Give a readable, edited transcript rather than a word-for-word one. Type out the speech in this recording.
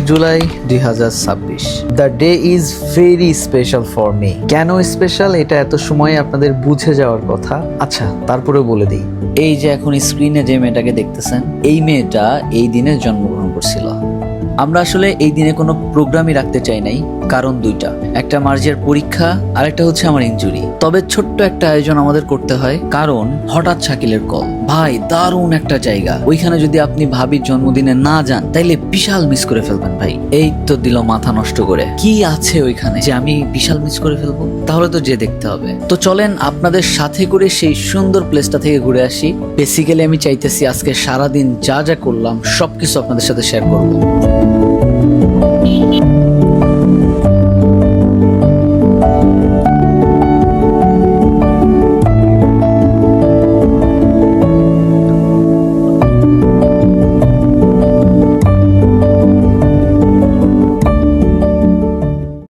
July 2026। The day is very special for me. কেন special এটা এত সময় আপনাদের বুঝে যাওয়ার কথা। আচ্ছা, তারপরেও বলে দিই। এই যে এখন স্ক্রিনে যে মেয়েটাকে দেখতেছেন, এই মেয়েটা এই দিনে জন্মগ্রহণ করছিল। আমরা আসলে এই দিনে কোনো প্রোগ্রামই রাখতে চাই নাই, কারণ দুইটা। একটা মার্জিয়ার পরীক্ষা, আর একটা হচ্ছে আমার ইনজুরি। তবে ছোট্ট একটা আয়োজন আমাদের করতে হয়, কারণ হঠাৎ শাকিলের কল। ভাই, দারুণ একটা জায়গা, ওইখানে যদি আপনি ভাবির জন্মদিনে না যান তাইলে বিশাল মিস করে ফেলবেন ভাই। এই তো দিল মাথা নষ্ট করে। কি আছে ওইখানে যে আমি বিশাল মিস করে ফেলবো? তাহলে তো যে দেখতে হবে। তো চলেন আপনাদের সাথে করে সেই সুন্দর প্লেসটা থেকে ঘুরে আসি। বেসিক্যালি আমি চাইতেছি আজকে সারাদিন যা যা করলাম সবকিছু আপনাদের সাথে শেয়ার করবো।